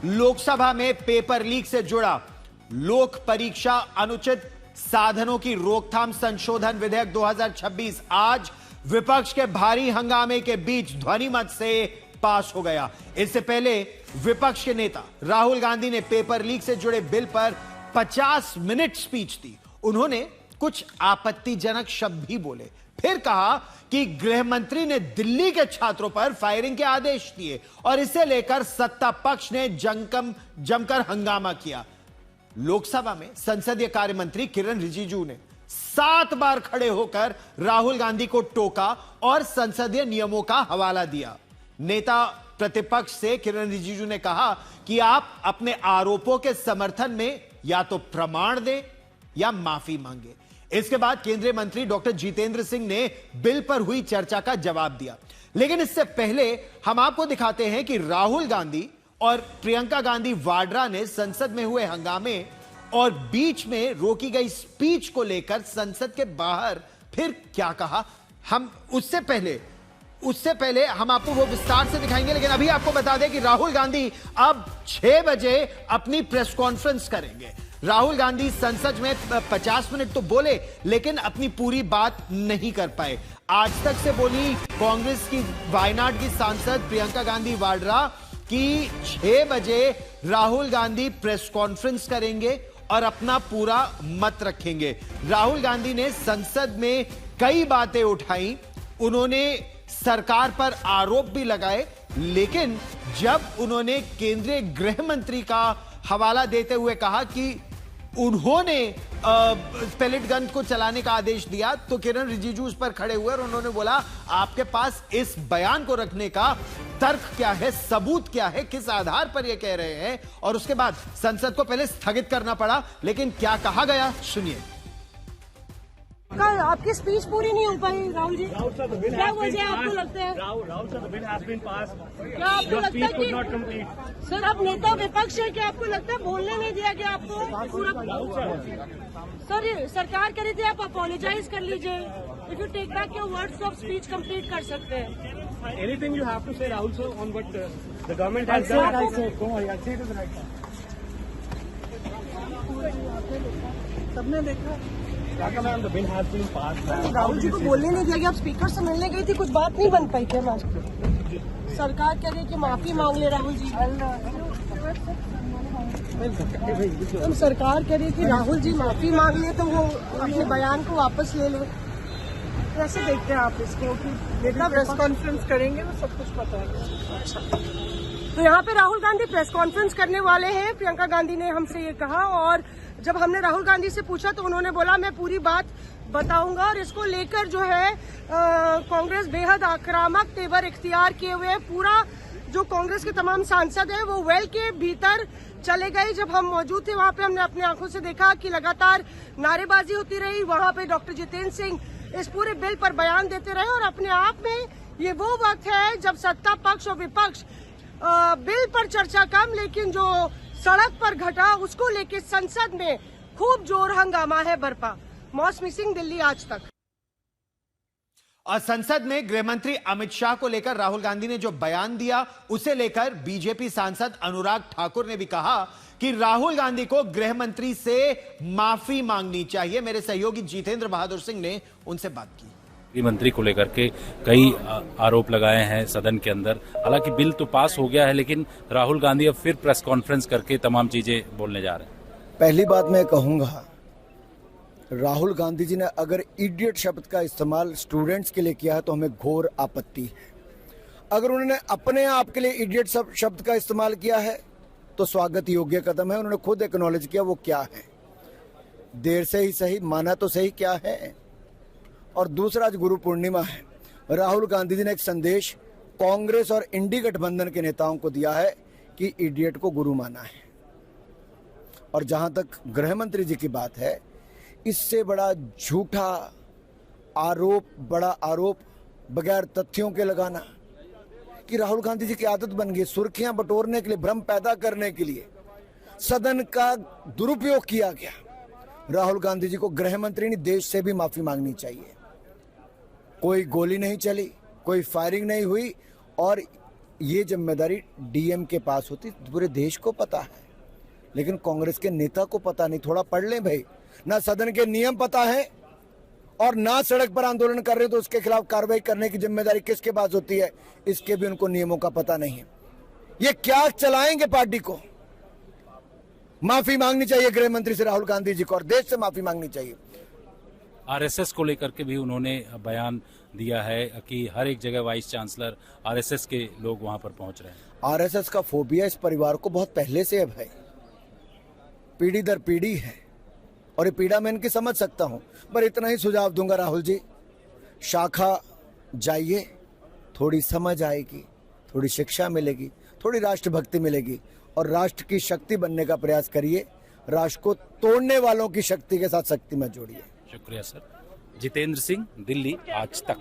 लोकसभा में paper leak से जुड़ा लोक परीक्षा अनुचित साधनों की रोकथाम संशोधन विधेयक 2026 आज विपक्ष के भारी हंगामे के बीच ध्वनिमत से पास हो गया। इससे पहले विपक्ष के नेता राहुल गांधी ने पेपर लीक से जुड़े बिल पर 50 मिनट स्पीच दी। उन्होंने कुछ आपत्तिजनक शब्द भी बोले, फिर कहा कि गृह मंत्री ने दिल्ली के छात्रों पर फायरिंग के आदेश दिए और इसे लेकर सत्ता पक्ष ने जमकर हंगामा किया। लोकसभा में संसदीय कार्य मंत्री किरण रिजिजू ने 7 बार खड़े होकर राहुल गांधी को टोका और संसदीय नियमों का हवाला दिया। नेता प्रतिपक्ष से किरण रिजिजू ने कहा कि आप अपने आरोपों के समर्थन में या तो प्रमाण दें या माफी मांगे। इसके बाद केंद्रीय मंत्री डॉक्टर जितेंद्र सिंह ने बिल पर हुई चर्चा का जवाब दिया। लेकिन इससे पहले हम आपको दिखाते हैं कि राहुल गांधी और प्रियंका गांधी वाड्रा ने संसद में हुए हंगामे और बीच में रोकी गई स्पीच को लेकर संसद के बाहर फिर क्या कहा। हम उससे पहले हम आपको वो विस्तार से दिखाएंगे, लेकिन अभी आपको बता दें कि राहुल गांधी अब 6 बजे अपनी प्रेस कॉन्फ्रेंस करेंगे। राहुल गांधी संसद में 50 मिनट तो बोले, लेकिन अपनी पूरी बात नहीं कर पाए। आज तक से बोली कांग्रेस की वायनाड की सांसद प्रियंका गांधी वाड्रा कि 6 बजे राहुल गांधी प्रेस कॉन्फ्रेंस करेंगे और अपना पूरा मत रखेंगे। राहुल गांधी ने संसद में कई बातें उठाई, उन्होंने सरकार पर आरोप भी लगाए, लेकिन जब उन्होंने केंद्रीय गृह मंत्री का हवाला देते हुए कहा कि उन्होंने पेलेट गन को चलाने का आदेश दिया, तो किरण रिजिजू उस पर खड़े हुए और उन्होंने बोला आपके पास इस बयान को रखने का तर्क क्या है, सबूत क्या है, किस आधार पर यह कह रहे हैं। और उसके बाद संसद को पहले स्थगित करना पड़ा, लेकिन क्या कहा गया सुनिए। कल आपकी स्पीच पूरी नहीं हो पाई राहुल जी, क्या वजह आपको लगता है? क्या आपको लगता है कि सर आप नेता विपक्ष है, क्या आपको लगता है बोलने नहीं दिया गया आपको पूरा? सर सरकार कह रही थी आप अपोलोजाइज कर लीजिए, if you take back your words of speech complete कर सकते हैं। Anything you have to say, Rahul sir, on what the government has done? I'll say it. Don't worry, I'll say it to the right. सबने देखा The bill has been passed. Rahul ji को बोलने नहीं दिया गया, आप स्पीकर से मिलने गई थी, कुछ बात नहीं बन पाई क्या? सरकार कह रही है कि माफी मांग ले राहुल जी। हम सरकार कह रही है कि राहुल जी माफी मांग ले तो वो अपने बयान को वापस ले ले। कैसे देखते हैं आप इसको कि नेता प्रेस कॉन्फ्रेंस करेंगे वो सब कुछ पता है? अच्छा, तो यहाँ पे राहुल गांधी प्रेस कॉन्फ्रेंस करने वाले हैं। प्रियंका गांधी ने हमसे ये कहा और जब हमने राहुल गांधी से पूछा तो उन्होंने बोला मैं पूरी बात बताऊंगा। और इसको लेकर जो है कांग्रेस बेहद आक्रामक तेवर इख्तियार किए हुए है। पूरा जो कांग्रेस के तमाम सांसद है वो वेल के भीतर चले गए। जब हम मौजूद थे वहां पे हमने अपनी आंखों से देखा कि लगातार नारेबाजी होती रही। वहां पे डॉक्टर जितेंद्र सिंह इस पूरे बिल पर बयान देते रहे और अपने आप में ये वो वक्त है जब सत्ता पक्ष और विपक्ष बिल पर चर्चा कम, लेकिन जो सड़क पर घटा उसको लेकर संसद में खूब जोर हंगामा है बरपा। मौसमी सिंह, दिल्ली आज तक। और संसद में गृह मंत्री अमित शाह को लेकर राहुल गांधी ने जो बयान दिया उसे लेकर बीजेपी सांसद अनुराग ठाकुर ने भी कहा कि राहुल गांधी को गृह मंत्री से माफी मांगनी चाहिए। मेरे सहयोगी जितेंद्र बहादुर सिंह ने उनसे बात की। गृह मंत्री को लेकर के कई आरोप लगाए हैं सदन के अंदर। हालांकि बिल तो पास हो गया है, लेकिन राहुल गांधी अब फिर प्रेस कॉन्फ्रेंस करके तमाम चीजें बोलने जा रहे हैं। पहली बात मैं कहूंगा, राहुल गांधी जी ने अगर इडियट शब्द का इस्तेमाल स्टूडेंट्स के लिए किया है तो हमें घोर आपत्ति है। अगर उन्होंने अपने आप के लिए इडियट शब्द का इस्तेमाल किया है तो स्वागत योग्य कदम है। उन्होंने खुद एक्नॉलेज किया वो क्या है, देर से ही सही, माना तो सही क्या है। और दूसरा, आज गुरु पूर्णिमा है। राहुल गांधी जी ने एक संदेश कांग्रेस और इंडी गठबंधन के नेताओं को दिया है कि इडियट को गुरु माना है। और जहां तक गृह मंत्री जी की बात है, इससे बड़ा झूठा आरोप, बड़ा आरोप बगैर तथ्यों के लगाना कि राहुल गांधी जी की आदत बन गई सुर्खियां बटोरने के लिए, भ्रम पैदा करने के लिए सदन का दुरुपयोग किया गया। राहुल गांधी जी को गृह मंत्री नहीं, देश से भी माफी मांगनी चाहिए। कोई गोली नहीं चली, कोई फायरिंग नहीं हुई और ये जिम्मेदारी डीएम के पास होती, पूरे देश को पता है, लेकिन कांग्रेस के नेता को पता नहीं। थोड़ा पढ़ लें भाई, ना सदन के नियम पता है और ना सड़क पर आंदोलन कर रहे तो उसके खिलाफ कार्रवाई करने की जिम्मेदारी किसके पास होती है, इसके भी उनको नियमों का पता नहीं है। ये क्या चलाएंगे पार्टी को? माफी मांगनी चाहिए गृह मंत्री से राहुल गांधी जी को, और देश से माफी मांगनी चाहिए। आरएसएस को लेकर के भी उन्होंने बयान दिया है कि हर एक जगह वाइस चांसलर आरएसएस के लोग वहां पर पहुंच रहे हैं। आरएसएस का फोबिया इस परिवार को बहुत पहले से है भाई, पीढ़ी दर पीढ़ी है, और ये पीड़ा मैं इनकी समझ सकता हूं। पर इतना ही सुझाव दूंगा राहुल जी, शाखा जाइए, थोड़ी समझ आएगी, थोड़ी शिक्षा मिलेगी, थोड़ी राष्ट्रभक्ति मिलेगी, और राष्ट्र की शक्ति बनने का प्रयास करिए। राष्ट्र को तोड़ने वालों की शक्ति के साथ शक्ति मत जोड़िए। शुक्रिया सर। जितेंद्र सिंह, दिल्ली, आज तक।